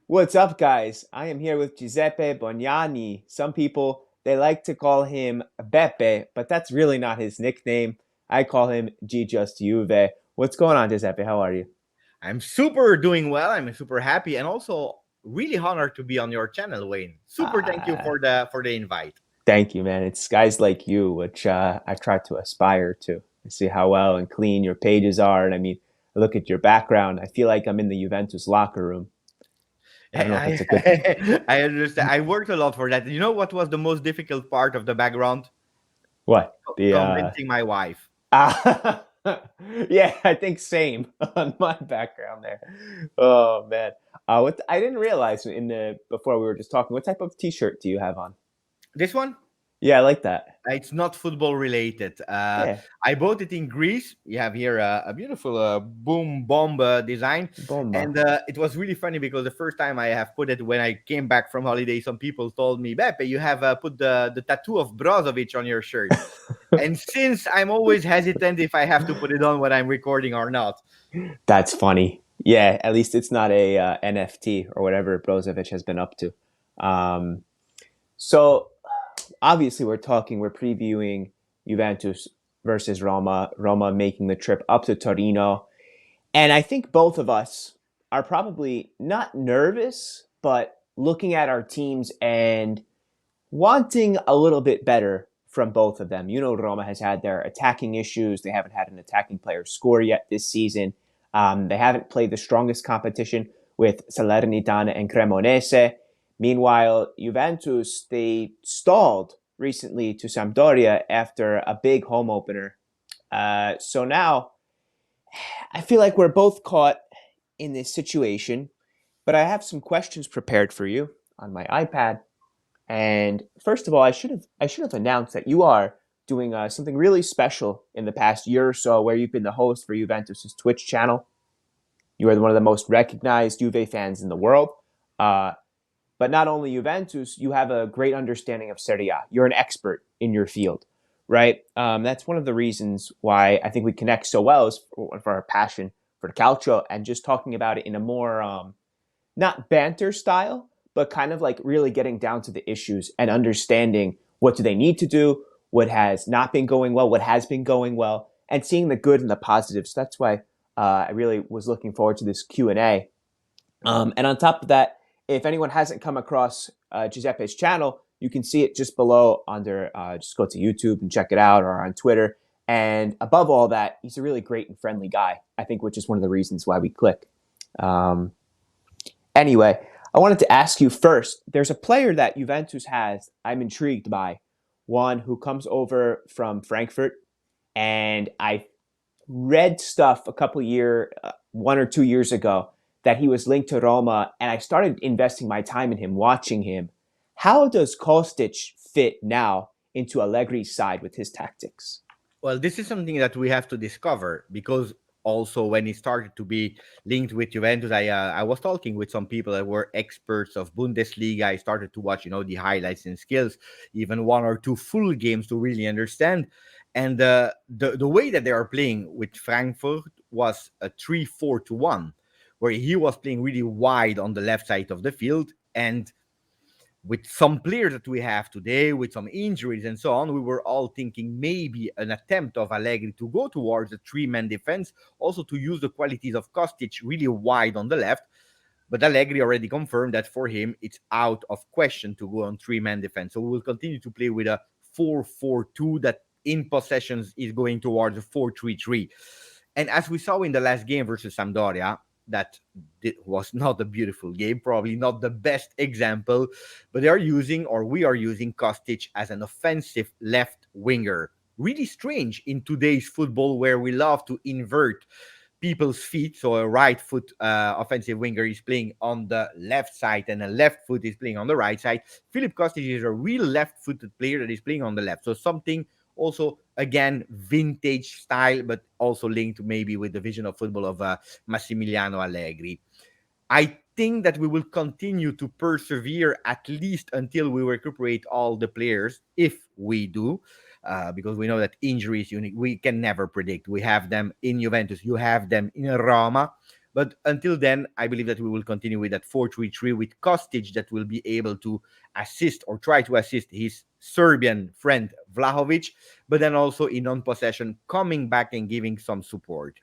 What's up, guys? I am here with Giuseppe Bognani. Some people they like to call him Beppe, but that's really not his nickname. I call him G Just Juve. What's going on, Giuseppe? How are you? I'm super doing well. I'm super happy and also really honored to be on your channel, Wayne. Super thank you Uh, for the invite. Thank you, man. It's guys like you which I try to aspire to. I see how well and clean your pages are, and I mean, I look at your background. I feel like I'm in the Juventus locker room. I don't know if that's I, a good thing. I understand. I worked a lot for that. You know what was the most difficult part of the background? What the Convincing my wife. Ah, yeah, I think same on my background there. Oh man, what I didn't realize in the before we were just talking. What type of T-shirt do you have on? This one? Yeah, I like that. It's not football related. Yeah, I bought it in Greece. You have here a beautiful boom bomb design, bomba. and it was really funny because the first time I have put it when I came back from holiday, some people told me, "Beppe, you have put the tattoo of Brozovic on your shirt." And since I'm always hesitant if I have to put it on when I'm recording or not. That's funny. Yeah, at least it's not a NFT or whatever Brozovic has been up to. Um, so obviously we're previewing Juventus versus Roma. Roma making the trip up to Torino. And I think both of us are probably not nervous, but looking at our teams and wanting a little bit better from both of them. You know, Roma has had their attacking issues. They haven't had an attacking player score yet this season. They haven't played the strongest competition with Salernitana and Cremonese. Meanwhile, Juventus, they stalled recently to Sampdoria after a big home opener. So now I feel like we're both caught in this situation, but I have some questions prepared for you on my iPad. And first of all, I should have announced that you are doing something really special in the past year or so, where you've been the host for Juventus's Twitch channel. You are one of the most recognized Juve fans in the world. Uh, but not only Juventus, you have a great understanding of Serie A. You're an expert in your field, right? That's one of the reasons why I think we connect so well is for our passion for the calcio and just talking about it in a more not banter style, but kind of like really getting down to the issues and understanding what do they need to do, what has not been going well, what has been going well, and seeing the good and the positives. So that's why I really was looking forward to this Q&A. And on top of that, if anyone hasn't come across Giuseppe's channel, you can see it just below under, just go to YouTube and check it out, or on Twitter. And above all that, he's a really great and friendly guy, I think, which is one of the reasons why we click. Um, Anyway, I wanted to ask you first. There's a player that Juventus has I'm intrigued by, one who comes over from Frankfurt, and I read stuff a couple 1 or 2 years ago that he was linked to Roma, and I started investing my time in him, watching him. How does Kostić fit now into Allegri's side with his tactics? Well, this is something that we have to discover because also when he started to be linked with Juventus, I was talking with some people that were experts of Bundesliga. I started to watch, the highlights and skills, even one or two full games to really understand. And the way that they are playing with Frankfurt was a 3-4-1, where he was playing really wide on the left side of the field. And with some players that we have today, with some injuries and so on, we were all thinking maybe an attempt of Allegri to go towards a three-man defense, also to use the qualities of Kostić really wide on the left. But Allegri already confirmed that for him, it's out of question to go on three-man defense. So we will continue to play with a 4-4-2 that in possessions is going towards a 4-3-3. And as we saw in the last game versus Sampdoria, that was not a beautiful game, probably not the best example, but they are using, or we are using, Kostić as an offensive left winger. Really strange in today's football where we love to invert people's feet. So a right foot offensive winger is playing on the left side and a left foot is playing on the right side. Philip Kostić is a real left-footed player that is playing on the left. So something also, again, vintage style, but also linked maybe with the vision of football of Massimiliano Allegri. I think that we will continue to persevere at least until we recuperate all the players, if we do, because we know that injuries we can never predict. We have them in Juventus, you have them in Roma, But until then, I believe that we will continue with that 4-3-3 with Kostić that will be able to assist or try to assist his Serbian friend Vlahović, but then also in non-possession, coming back and giving some support.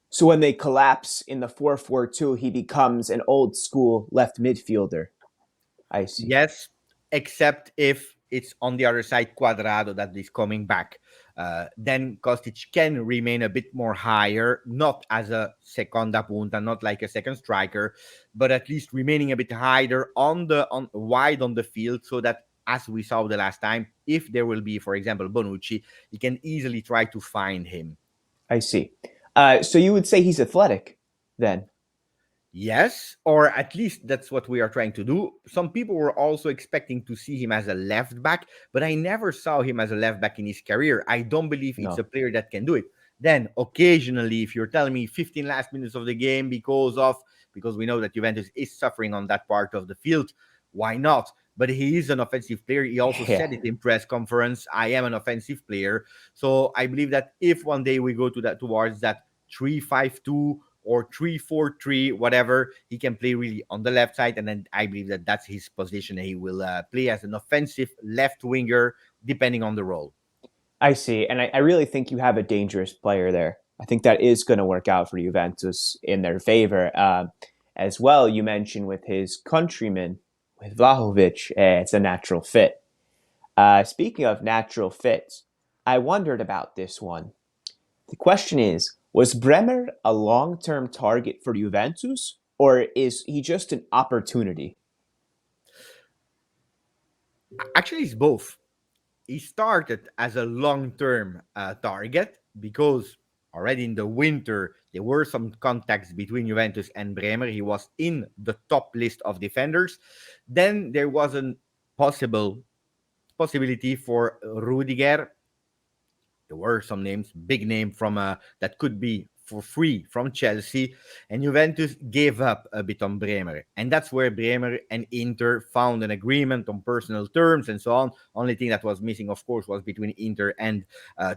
So when they collapse in the 4-4-2, he becomes an old school left midfielder. I see. Yes, except if it's on the other side Cuadrado that is coming back. Then Kostić can remain a bit more higher, not as a seconda punta, not like a second striker, but at least remaining a bit higher on wide on the field, so that as we saw the last time, if there will be, for example, Bonucci, he can easily try to find him. I see. So you would say he's athletic then? Yes, or at least that's what we are trying to do. Some people were also expecting to see him as a left back, but I never saw him as a left back in his career. I don't believe it's a No. player that can do it. Then occasionally, if you're telling me 15 last minutes of the game because we know that Juventus is suffering on that part of the field, why not? But he is an offensive player. He also Yeah. said it in press conference. I am an offensive player. So I believe that if one day we go to that towards that 3-5-2 or 3-4-3, whatever, he can play really on the left side. And then I believe that that's his position. He will play as an offensive left winger, depending on the role. I see. And I really think you have a dangerous player there. I think that is going to work out for Juventus in their favor. As well, you mentioned with his countryman, with Vlahović, it's a natural fit. Speaking of natural fits, I wondered about this one. The question is, was Bremer a long-term target for Juventus, or is he just an opportunity? Actually, it's both. He started as a long-term target because already in the winter there were some contacts between Juventus and Bremer. He was in the top list of defenders. Then there was a possibility for Rudiger. There were some names, big name from that could be for free from Chelsea, and Juventus gave up a bit on Bremer, and that's where Bremer and Inter found an agreement on personal terms and so on. Only thing that was missing, of course, was between Inter and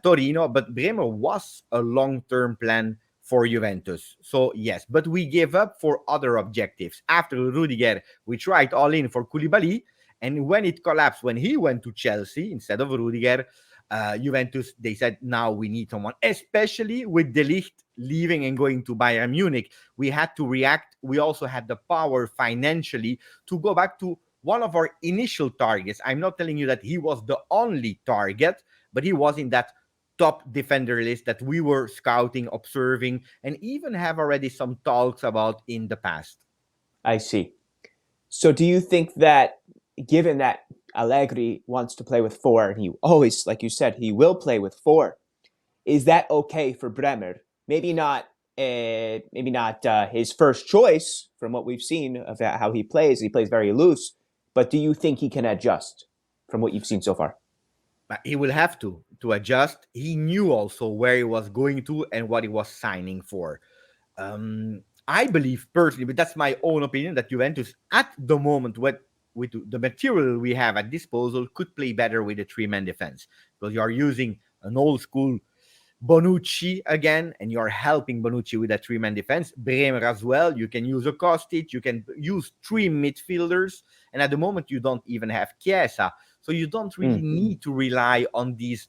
Torino, but Bremer was a long-term plan for Juventus. So yes, but we gave up for other objectives. After Rudiger, we tried all in for Koulibaly, and when it collapsed, when he went to Chelsea instead of Rudiger, Juventus, they said, now we need someone, especially with De Ligt leaving and going to Bayern Munich. We had to react. We also had the power financially to go back to one of our initial targets. I'm not telling you that he was the only target, but he was in that top defender list that we were scouting, observing, and even have already some talks about in the past. I see. So do you think that, given that Allegri wants to play with four, and he always, like you said, he will play with four, is that okay for Bremer? Maybe not his first choice from what we've seen of how he plays. He plays very loose. But do you think he can adjust from what you've seen so far? But he will have to adjust. He knew also where he was going to and what he was signing for. I believe personally, but that's my own opinion, that Juventus at the moment with the material we have at disposal could play better with a three-man defense, because you are using an old school Bonucci again, and you're helping Bonucci with a three-man defense. Bremer as well. You can use a Kostić. You can use three midfielders. And at the moment, you don't even have Chiesa. So you don't really need to rely on these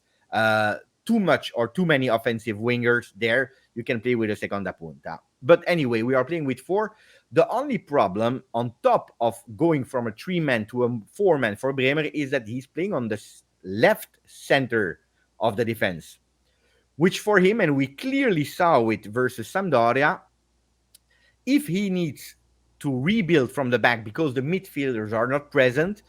too much or too many offensive wingers there. You can play with a seconda punta. But anyway, we are playing with four. The only problem, on top of going from a three-man to a four-man for Bremer, is that he's playing on the left center of the defense, which for him, and we clearly saw it versus Sampdoria, if he needs to rebuild from the back because the midfielders are not present,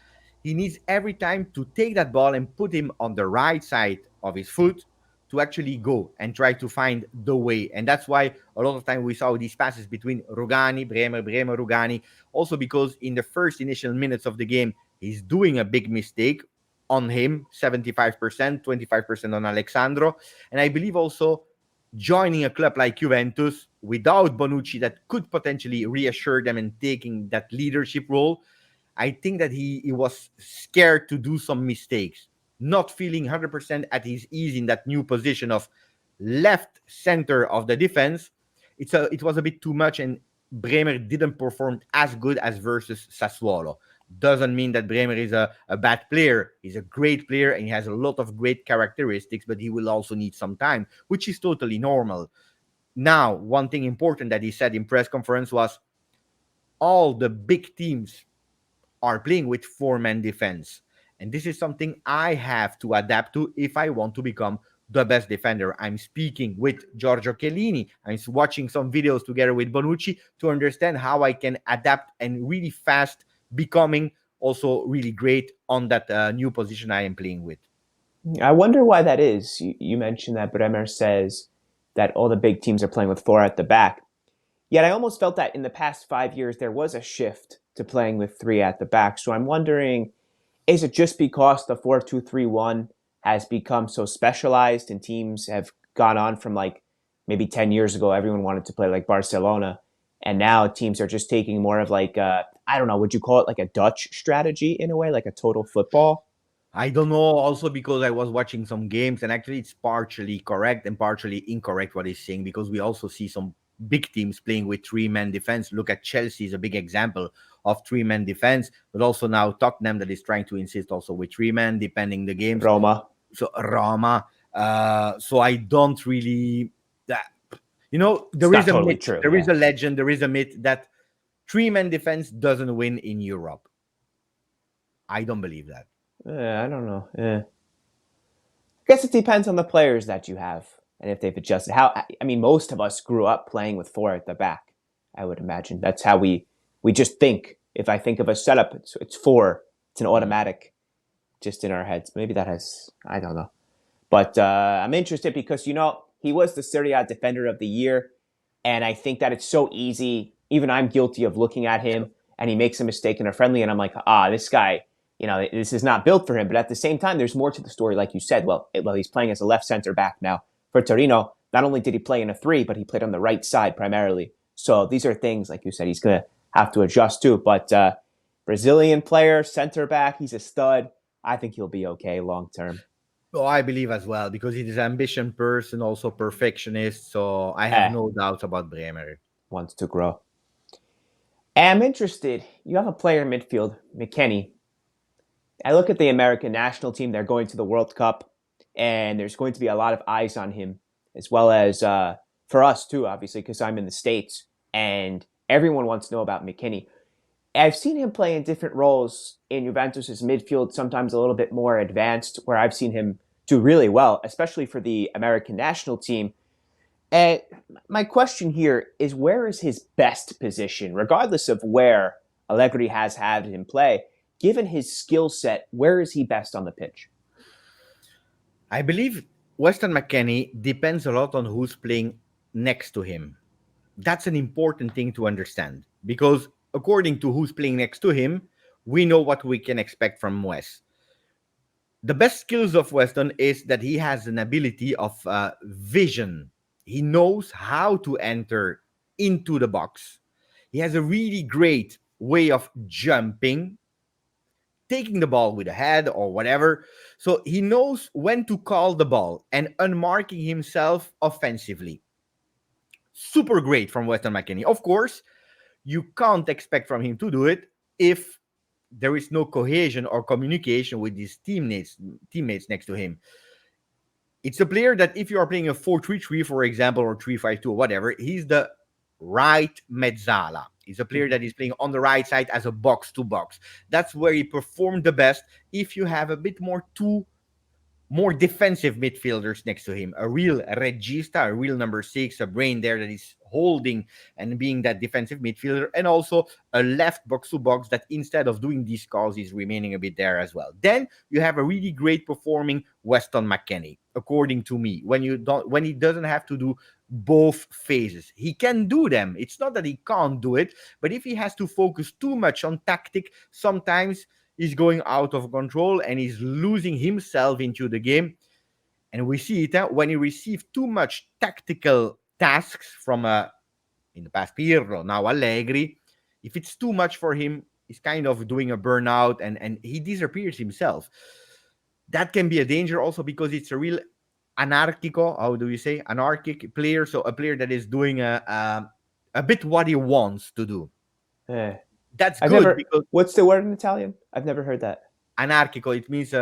he needs every time to take that ball and put him on the right side of his foot to actually go and try to find the way. And that's why a lot of time we saw these passes between Rugani, Bremer, Rugani, also because in the first initial minutes of the game, he's doing a big mistake on him, 75%, 25% on Alexandro. And I believe also joining a club like Juventus without Bonucci that could potentially reassure them and taking that leadership role, I think that he was scared to do some mistakes, not feeling 100% at his ease in that new position of left center of the defense. it was a bit too much, and Bremer didn't perform as good as versus Sassuolo. Doesn't mean that Bremer is a bad player. He's a great player and he has a lot of great characteristics, but he will also need some time, which is totally normal. Now, one thing important that he said in press conference was all the big teams are playing with four-man defense. And this is something I have to adapt to if I want to become the best defender. I'm speaking with Giorgio Chiellini. I'm watching some videos together with Bonucci to understand how I can adapt and really fast becoming also really great on that new position I am playing with. I wonder why that is. You mentioned that Bremer says that all the big teams are playing with four at the back. Yet I almost felt that in the past 5 years there was a shift to playing with three at the back. So I'm wondering, is it just because the 4-2-3-1 has become so specialized and teams have gone on from like maybe 10 years ago, everyone wanted to play like Barcelona. And now teams are just taking more of like, I don't know, would you call it like a Dutch strategy in a way, like a total football? I don't know, also because I was watching some games and actually it's partially correct and partially incorrect what he's saying, because we also see some big teams playing with three-man defense. Look at Chelsea is a big example of three-man defense, but also now Tottenham that is trying to insist also with three-man depending the games. Roma. So Roma. So I don't really that It's there is not a totally myth, true. there is Yeah. a legend, there is a myth that three-man defense doesn't win in Europe. I don't believe that. I don't know. I guess it depends on the players that you have and if they've adjusted. I mean, most of us grew up playing with four at the back. I would imagine that's how we just think. If I think of a setup, it's four. It's an automatic, just in our heads. Maybe that has, I don't know. But I'm interested because he was the Serie A Defender of the Year, and I think that it's so easy. Even I'm guilty of looking at him, and he makes a mistake in a friendly, and I'm like, this guy, this is not built for him. But at the same time, there's more to the story, like you said. Well, he's playing as a left center back now for Torino. Not only did he play in a three, but he played on the right side primarily. So these are things, like you said, he's gonna have to adjust to. But Brazilian player, center back, he's a stud. I think he'll be okay long term. Oh, I believe as well because he's an ambition person, also perfectionist. So I have Eh, no doubts about Bremer. wants to grow. And I'm interested. You have a player in midfield, McKennie. I look at the American national team. They're going to the World Cup, and there's going to be a lot of eyes on him, as well as for us too, obviously, because I'm in the States, and everyone wants to know about McKennie. I've seen him play in different roles in Juventus's midfield, sometimes a little bit more advanced, where I've seen him do really well, especially for the American national team. And my question here is, where is his best position, regardless of where Allegri has had him play? Given his skill set, where is he best on the pitch? I believe Weston McKennie depends a lot on who's playing next to him. That's an important thing to understand because according to who's playing next to him, we know what we can expect from Wes. The best skills of Weston is that he has an ability of vision. He knows how to enter into the box. He has a really great way of jumping, taking the ball with a head or whatever. So he knows when to call the ball and unmarking himself offensively. Super great from Weston McKennie. Of course, you can't expect from him to do it if there is no cohesion or communication with his teammates next to him. It's a player that if you are playing a 4-3-3, for example, or 3-5-2 or whatever, he's the right mezzala. He's a player that is playing on the right side as a box-to-box. That's where he performed the best if you have a bit more defensive midfielders next to him. A real regista, a real number 6, a brain there that is holding and being that defensive midfielder, and also a left box to box that instead of doing these calls is remaining a bit there as well. Then you have a really great performing Weston McKennie, according to me, when he doesn't have to do both phases. He can do them. It's not that he can't do it, but if he has to focus too much on tactic, sometimes he's going out of control and he's losing himself into the game. And we see it when he receives too much tactical tasks from in the past Pirlo, now Allegri. If it's too much for him, he's kind of doing a burnout and he disappears himself. That can be a danger also because it's a real anarchico. How do we say anarchic player? So a player that is doing a bit what he wants to do. Eh. That's I've good never. because What's the word in Italian? I've never heard that. anarchico, it means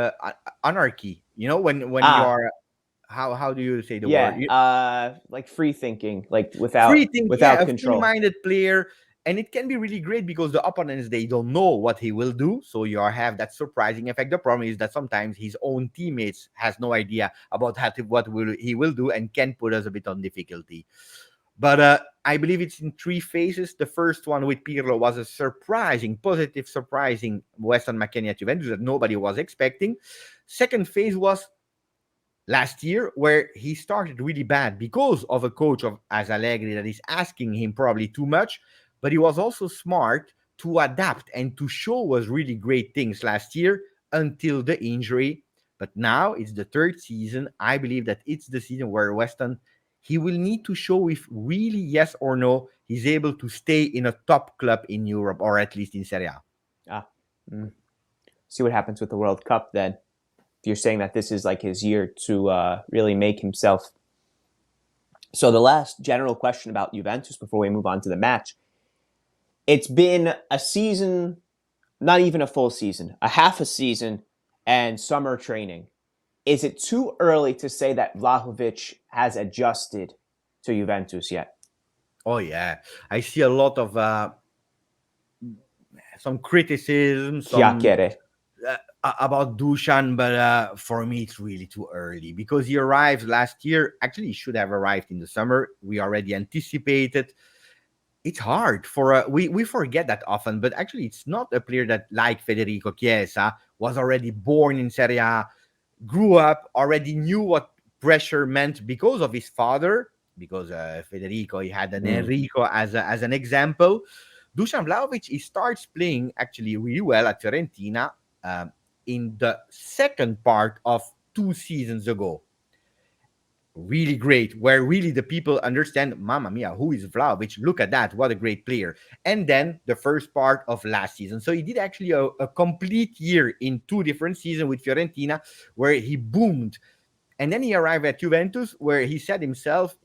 anarchy. You know, when you Ah, are, how do you say the word? yeah. Like free thinking, like Free without think, yeah, without a control. free-minded player, and it can be really great because the opponents, they don't know what he will do, so you have that surprising effect. The problem is that sometimes his own teammates has no idea about he will do, and can put us a bit on difficulty. But I believe it's in three phases. The first one with Pirlo was a surprising, positive, surprising Weston McKennie at Juventus that nobody was expecting. Second phase was last year, where he started really bad because of a coach of as Allegri that is asking him probably too much, but he was also smart to adapt and to show us really great things last year until the injury. But now it's the third season. I believe that it's the season where Weston, he will need to show if really yes or no he's able to stay in a top club in Europe, or at least in Serie A. Ah, mm. See what happens with the World Cup then. If you're saying that this is like his year to really make himself. So the last general question about Juventus before we move on to the match. It's been a season, not even a full season, a half a season, and summer training. Is it too early to say that Vlahovic has adjusted to Juventus yet? Oh yeah, I see a lot of some criticism, some Chiacchiere. uh, about Dushan, but for me, it's really too early because he arrived last year. Actually, he should have arrived in the summer. We already anticipated. It's hard for we forget that often, but actually, it's not a player that like Federico Chiesa was already born in Serie A, grew up, already knew what pressure meant because of his father. Because Federico, he had an Mm. Enrico as an example. Dusan Vlahovic, he starts playing actually really well at Fiorentina um, in the second part of 2 seasons ago. Really great, where really the people understand, Mamma Mia, who is Vlahovic? Look at that, what a great player. And then the first part of last season. So he did actually a complete year in two different seasons with Fiorentina, where he boomed. And then he arrived at Juventus, where he said himself,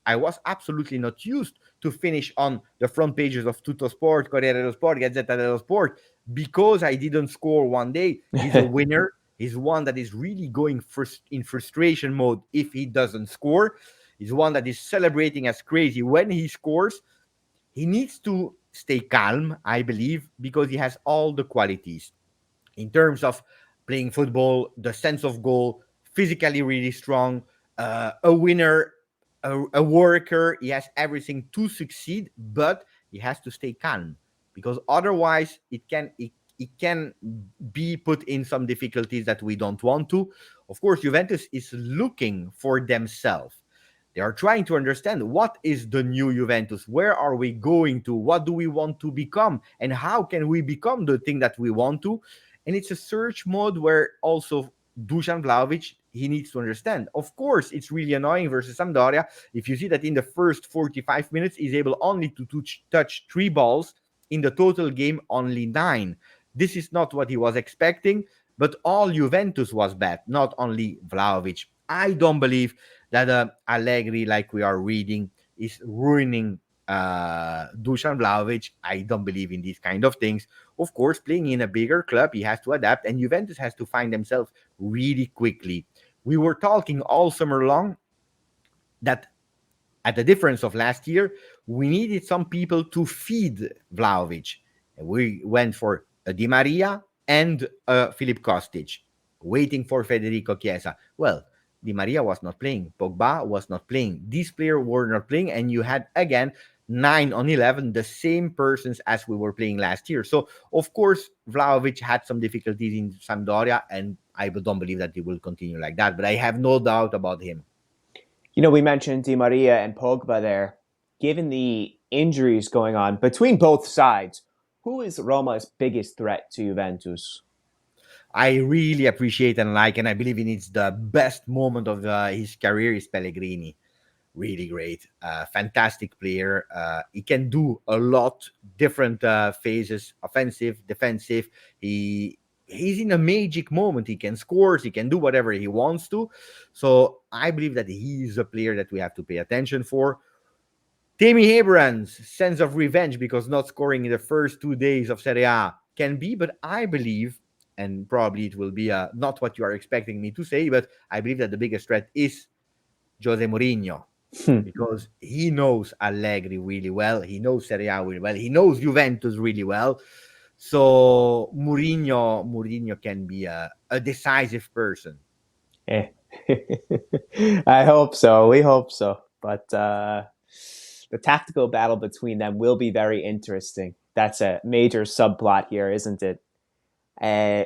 I was absolutely not used to finish on the front pages of Tutto Sport, Corriere dello Sport, Gazzetta dello Sport, because I didn't score one day. He's a winner. He's one that is really going in frustration mode if he doesn't score. He's one that is celebrating as crazy when he scores. He needs to stay calm, I believe, because he has all the qualities in terms of playing football, the sense of goal, physically really strong, a winner, a worker. He has everything to succeed, but he has to stay calm because otherwise it can be put in some difficulties that we don't want to. Of course, Juventus is looking for themselves. They are trying to understand what is the new Juventus, where are we going to, what do we want to become, and how can we become the thing that we want to. And it's a search mode where also Dusan Vlahovic, he needs to understand. Of course, it's really annoying versus Sampdoria. If you see that in the first 45 minutes, he's able only to touch 3 balls, in the total game, only 9. This is not what he was expecting, but all Juventus was bad, not only Vlahovic. I don't believe that Allegri, like we are reading, is ruining Dusan Vlahovic. I don't believe in these kind of things. Of course, playing in a bigger club, he has to adapt, and Juventus has to find themselves really quickly. We were talking all summer long that at the difference of last year, we needed some people to feed Vlahovic. We went for Di Maria and Philip Kostić, waiting for Federico Chiesa. Well, Di Maria was not playing. Pogba was not playing. These players were not playing, and you had again 9 on 11, the same persons as we were playing last year. So, of course, Vlahovic had some difficulties in Sampdoria, and I don't believe that he will continue like that. But I have no doubt about him. We mentioned Di Maria and Pogba there. Given the injuries going on between both sides, who is Roma's biggest threat to Juventus? I really appreciate and like, and I believe in it's the best moment of his career is Pellegrini. Really great, fantastic player. He can do a lot, different phases, offensive, defensive. He he's in a magic moment. He can score, he can do whatever he wants to. So I believe that he's a player that we have to pay attention for. Tammy Abraham's sense of revenge because not scoring in the first 2 days of Serie A can be, but I believe, and probably it will be not what you are expecting me to say, but I believe that the biggest threat is Jose Mourinho because he knows Allegri really well. He knows Serie A really well. He knows Juventus really well. So Mourinho can be a decisive person. Eh. I hope so. We hope so. But the tactical battle between them will be very interesting. That's a major subplot here, isn't it?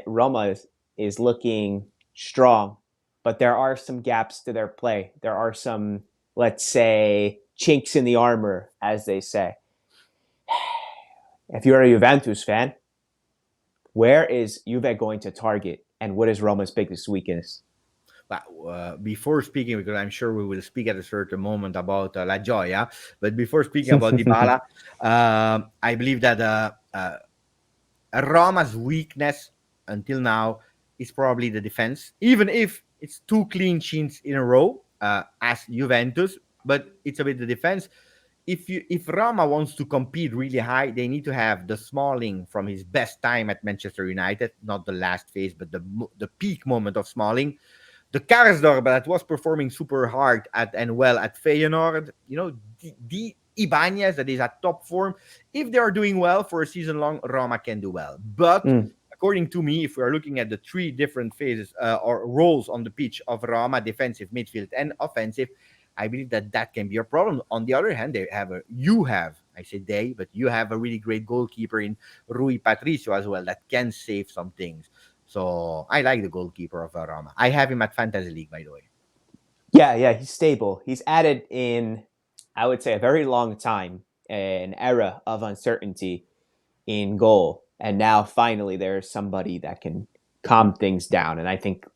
Roma is looking strong, but there are some gaps to their play. There are some, let's say, chinks in the armor, as they say. If you're a Juventus fan, where is Juve going to target, and what is Roma's biggest weakness? Before speaking, because I'm sure we will speak at a certain moment about La Gioia, but before speaking about Dybala, I believe that Roma's weakness until now is probably the defense, even if it's 2 clean sheets in a row as Juventus, but it's a bit the defense. If Roma wants to compete really high, they need to have the Smalling from his best time at Manchester United, not the last phase, but the peak moment of Smalling. The Karsdorp that was performing super hard and well at Feyenoord, the Ibanez that is at top form. If they are doing well for a season long, Roma can do well. But according to me, if we are looking at the 3 different phases or roles on the pitch of Roma, defensive, midfield, and offensive, I believe that can be a problem. On the other hand, you have a really great goalkeeper in Rui Patricio as well that can save some things. So I like the goalkeeper of Roma. I have him at Fantasy League, by the way. Yeah, he's stable. He's added in, I would say, a very long time, an era of uncertainty in goal. And now finally there's somebody that can calm things down. And I think,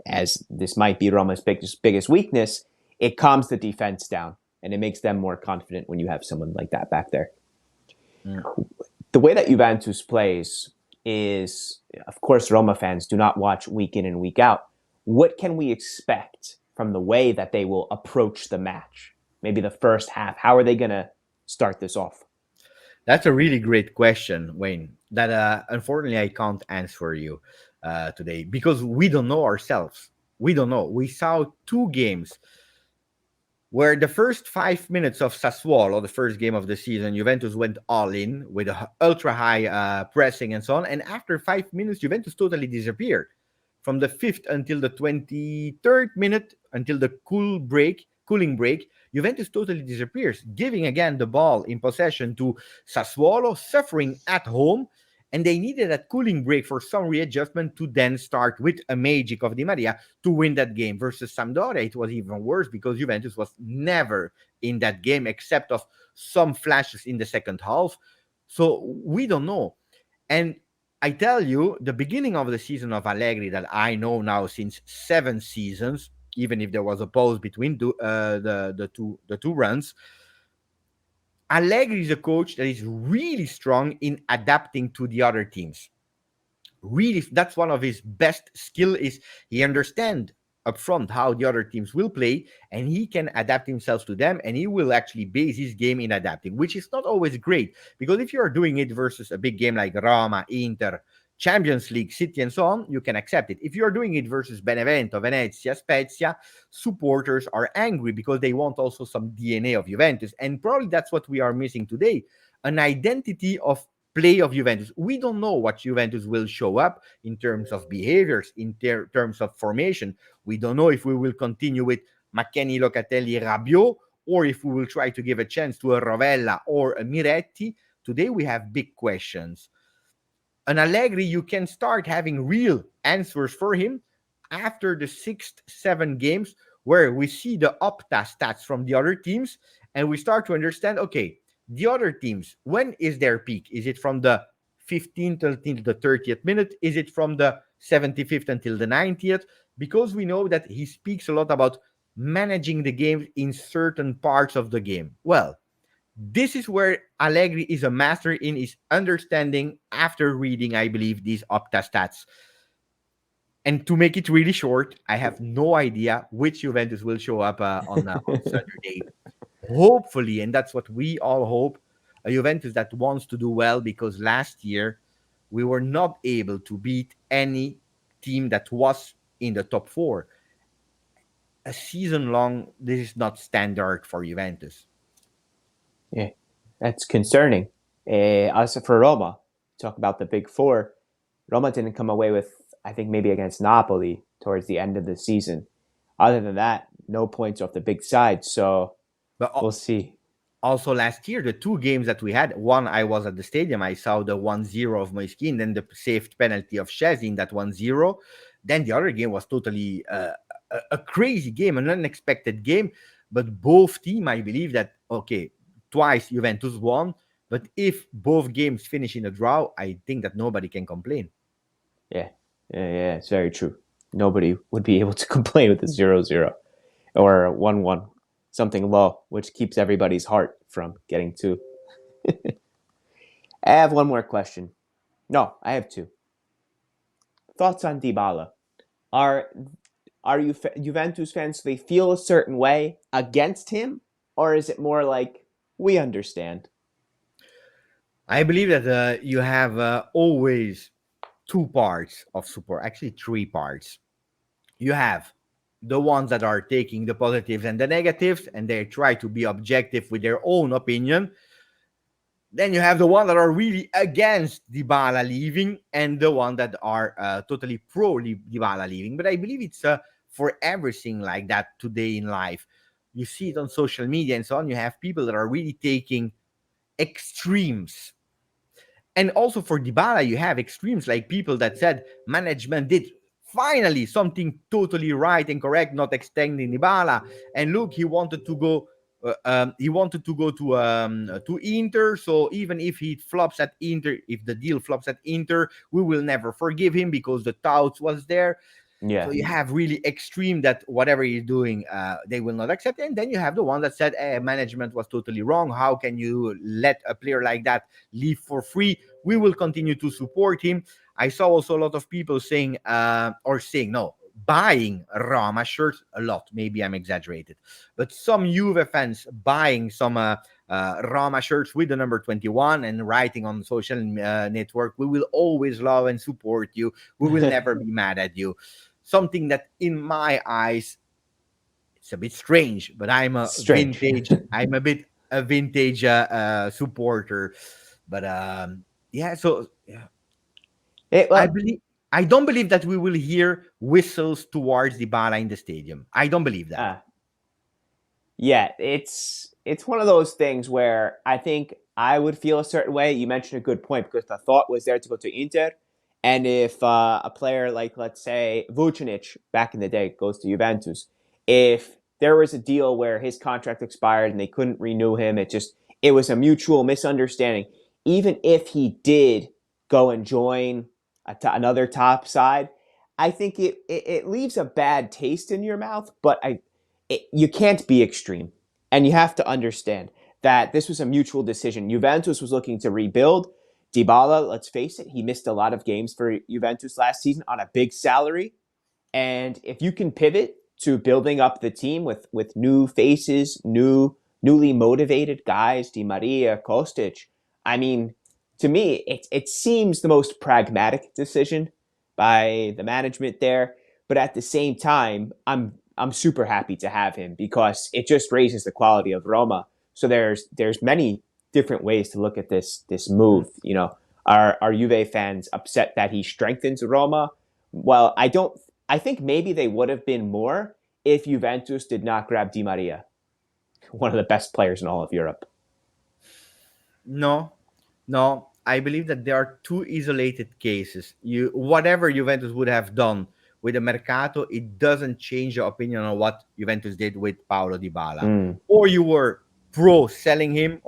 as this might be Roma's biggest weakness, it calms the defense down and it makes them more confident when you have someone like that back there. The way that Juventus plays is, of course, Roma fans do not watch week in and week out. What can we expect from the way that they will approach the match? Maybe the first half. How are they going to start this off? That's a really great question, Wayne, that unfortunately I can't answer you today because we don't know ourselves. We don't know. We saw 2 games where the first 5 minutes of Sassuolo, the first game of the season, Juventus went all in with ultra high pressing and so on. And after 5 minutes, Juventus totally disappeared. From the 5th until the 23rd minute, until the cooling break, Juventus totally disappears, giving again the ball in possession to Sassuolo, suffering at home. And they needed that cooling break for some readjustment to then start with a magic of Di Maria to win that game. Versus Sampdoria, it was even worse because Juventus was never in that game except of some flashes in the second half. So we don't know. And I tell you, the beginning of the season of Allegri that I know now since 7 seasons, even if there was a pause between the two runs, Allegri is a coach that is really strong in adapting to the other teams. Really, that's one of his best skill is he understands up front how the other teams will play and he can adapt himself to them and he will actually base his game in adapting, which is not always great because if you are doing it versus a big game like Roma, Inter, Champions League, City, and so on, you can accept it. If you're doing it versus Benevento, Venezia, Spezia, supporters are angry because they want also some DNA of Juventus. And probably that's what we are missing today, an identity of play of Juventus. We don't know what Juventus will show up in terms of behaviors, in terms of formation. We don't know if we will continue with McKennie, Locatelli, Rabiot, or if we will try to give a chance to a Rovella or a Miretti. Today we have big questions. An Allegri, you can start having real answers for him after the 6th, 7 games where we see the Opta stats from the other teams and we start to understand, okay, the other teams, when is their peak? Is it from the 15th until the 30th minute? Is it from the 75th until the 90th? Because we know that he speaks a lot about managing the game in certain parts of the game. Well, This is where Allegri is a master in his understanding after reading, I believe, these Opta stats. And to make it really short, I have no idea which Juventus will show up on Saturday. Hopefully, and that's what we all hope, a Juventus that wants to do well, because last year we were not able to beat any team that was in the top four. A season long, this is not standard for Juventus. Yeah, that's concerning. As for Roma, talk about the big four. Roma didn't come away with, I think, maybe against Napoli towards the end of the season. Other than that, no points off the big side. So But we'll see. also last year, the two games that we had, one, I was at the stadium, I saw the 1-0 of Moiskin, then the saved penalty of Szczesny in that 1-0. Then the other game was totally a crazy game, an unexpected game. But both teams, I believe that, okay, twice Juventus won. But if both games finish in a draw, I think that nobody can complain. Yeah, it's very true. Nobody would be able to complain with a 0-0 or a 1-1, something low, which keeps everybody's heart from getting two. I have one more question. No, I have two. Thoughts on Dybala? Are you Juventus fans? Do they feel a certain way against him, or is it more like we understand? I believe that you have always two parts of support, actually three parts. You have the ones that are taking the positives and the negatives, and they try to be objective with their own opinion. Then you have the ones that are really against Dybala leaving, and the ones that are totally pro Dybala leaving. But I believe it's for everything like that today in life. You see it on social media and so on. You have people that are really taking extremes. And also for Dybala, you have extremes like people that said management did finally something totally right and correct, not extending Dybala. And look, he wanted to go. He wanted to go to Inter. So even if he flops at Inter, if the deal flops at Inter, we will never forgive him because the touts was there. Yeah, So you have really extreme that whatever he's doing, they will not accept. And then you have the one that said, management was totally wrong. How can you let a player like that leave for free? We will continue to support him. I saw also a lot of people saying, no, buying Roma shirts a lot. Maybe I'm exaggerated. But some Juve fans buying some Roma shirts with the number 21 and writing on social network, we will always love and support you. We will never be mad at you. Something that in my eyes it's a bit strange, but I'm a strange. vintage. I'm a vintage supporter, but yeah. So yeah, It, I well, believe I don't believe that we will hear whistles towards Dybala in the stadium. I don't believe that. uh, yeah, it's one of those things where I think I would feel a certain way. You mentioned a good point because the thought was there to go to Inter, and if a player like, let's say, Vucinic back in the day goes to Juventus, if there was a deal where his contract expired and they couldn't renew him, it was a mutual misunderstanding. Even if he did go and join another top side, I think it leaves a bad taste in your mouth. But you can't be extreme, and you have to understand that this was a mutual decision. Juventus was looking to rebuild. Dybala, let's face it, he missed a lot of games for Juventus last season on a big salary. And if you can pivot to building up the team with new faces, newly motivated guys, Di Maria, Kostic, I mean, to me, it seems the most pragmatic decision by the management there. But at the same time, I'm super happy to have him because it just raises the quality of Roma. So there's many different ways to look at this move. You know, are Juve fans upset that he strengthens Roma? Well, I don't. I think maybe they would have been more if Juventus did not grab Di Maria, one of the best players in all of Europe. No, no. I believe that there are two isolated cases. You whatever Juventus would have done with the Mercato, it doesn't change your opinion on what Juventus did with Paulo Dybala. Mm. Or you were pro selling him,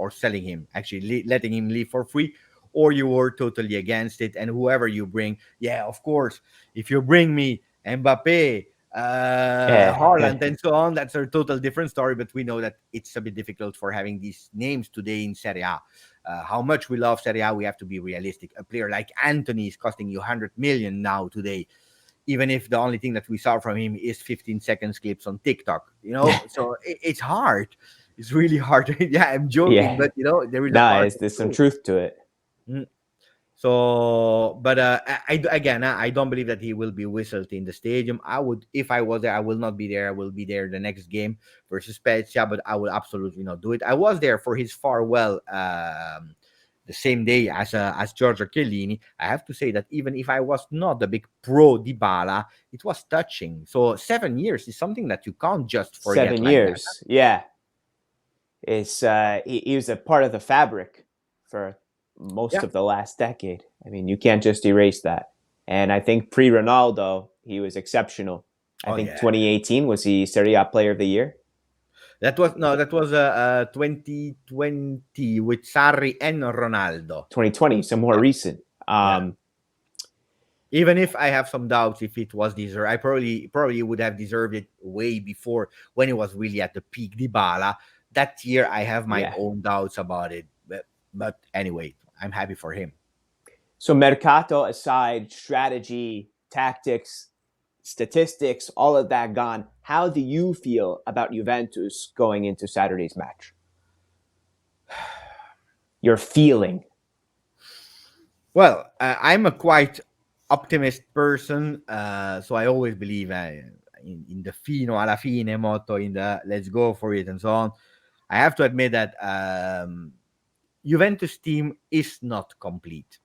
actually letting him leave for free, or you were totally against it. And whoever you bring, yeah, of course, if you bring me Mbappe, Yeah. Haaland and so on. That's a total different story, but we know that it's a bit difficult for having these names today in Serie A. How much we love Serie A, we have to be realistic. A player like Anthony is costing you 100 million now today, even if the only thing that we saw from him is 15 seconds clips on TikTok, so it's hard. It's really hard. Yeah, I'm joking, Yeah. but there is a No, part of there's some truth. truth to it. Mm. So, but again, I don't believe that he will be whistled in the stadium. I would, if I was there, I will not be there. I will be there the next game versus Spezia, but I will absolutely not do it. I was there for his farewell the same day as Giorgio Chiellini. I have to say that even if I was not a big pro Dybala, it was touching. So 7 years is something that you can't just forget Seven like that. years. Yeah. It's he was a part of the fabric for most Yeah. of the last decade. I mean, you can't just erase that. And I think pre Ronaldo, he was exceptional. I Oh think yeah. 2018 was he Serie A Player of the Year. That was 2020 with Sarri and Ronaldo. 2020, some more recent. Yeah. Even if I have some doubts if it was deserved, I probably would have deserved it way before when it was really at the peak. Dybala that year, I have my Yeah. own doubts about it, but anyway, I'm happy for him. So Mercato aside, strategy, tactics, statistics, all of that gone. How do you feel about Juventus going into Saturday's match? Your feeling. Well, I'm a quite optimist person, so I always believe in the fino alla fine motto, in the let's go for it and so on. I have to admit that Juventus team is not complete.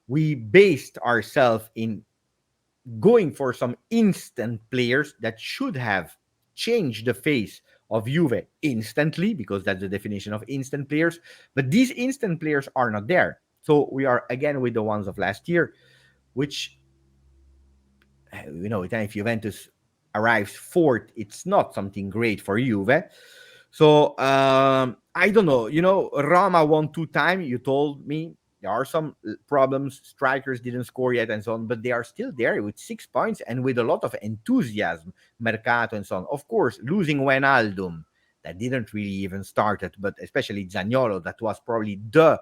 We based ourselves in going for some instant players that should have changed the face of Juve instantly, because that's the definition of instant players. But these instant players are not there. So we are again with the ones of last year, which, if Juventus arrives fourth, it's not something great for Juve. So I don't know. Roma won 2 times. You told me there are some problems. Strikers didn't score yet and so on, but they are still there with 6 points and with a lot of enthusiasm, Mercato and so on. Of course, losing Wijnaldum, that didn't really even start it, but especially Zaniolo, that was probably the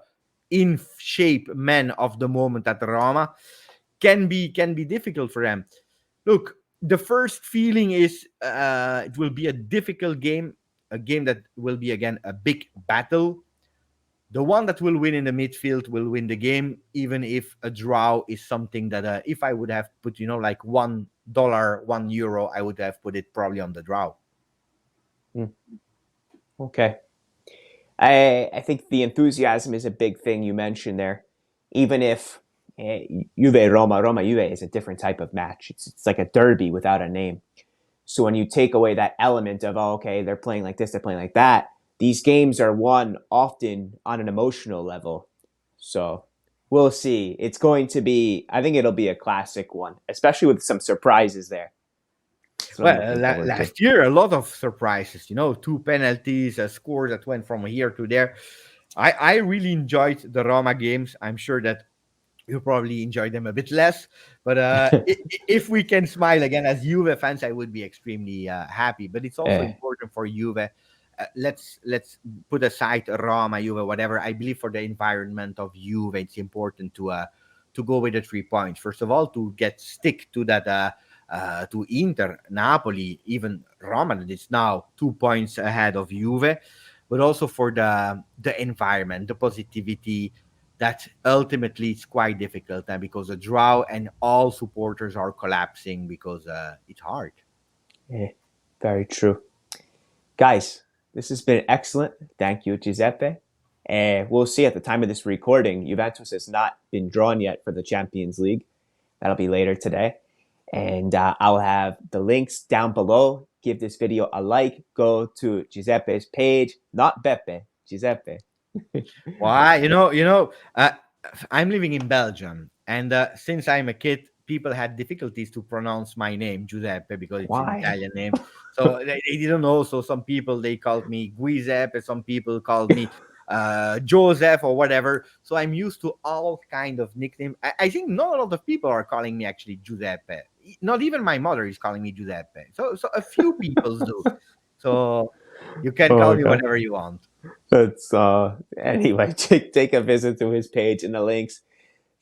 in shape man of the moment at Roma, can be difficult for them. Look, the first feeling is it will be a difficult game, a game that will be again a big battle. The one that will win in the midfield will win the game, even if a draw is something that if I would have put, like $1, €1, I would have put it probably on the draw. Okay. I think the enthusiasm is a big thing you mentioned there. Even if Juve Roma Juve is a different type of match. It's like a derby without a name. So when you take away that element of, oh, okay, they're playing like this, they're playing like that, these games are won often on an emotional level. So we'll see. It's going to be, I think it'll be a classic one, especially with some surprises there. Well, last year, a lot of surprises, 2 penalties, a score that went from here to there. I really enjoyed the Roma games. I'm sure that you probably enjoy them a bit less. But if we can smile again as Juve fans, I would be extremely happy. But it's also important for Juve. Let's put aside Roma, Juve, whatever. I believe for the environment of Juve, it's important to go with the 3 points. First of all, to stick to that. To Inter, Napoli, even Roma, that is now 2 points ahead of Juve, but also for the environment, the positivity, that ultimately it's quite difficult because a draw and all supporters are collapsing because it's hard. Yeah, very true. Guys, this has been excellent. Thank you, Giuseppe. And we'll see at the time of this recording, Juventus has not been drawn yet for the Champions League. That'll be later today. And I'll have the links down below. Give this video a like. Go to Giuseppe's page, not Beppe, Giuseppe. Why? I'm living in Belgium, and since I'm a kid, people had difficulties to pronounce my name, Giuseppe, because it's an Why? Italian name. So they didn't know. So some people, they called me Giuseppe. Some people called me Joseph or whatever. So I'm used to all kind of nickname. I think not a lot of people are calling me actually Giuseppe. Not even my mother is calling me Giuseppe. So a few people do. So you can call me Okay. whenever you want. That's anyway, take a visit to his page in the links.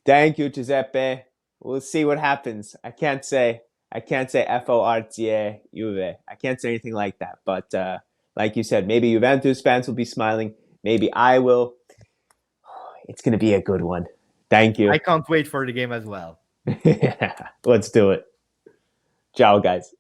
Thank you, Giuseppe. We'll see what happens. I can't say FORTA Juve. I can't say anything like that. But like you said, maybe Juventus fans will be smiling. Maybe I will. It's gonna be a good one. Thank I you. can't wait for the game as well. Let's do it. Ciao, guys.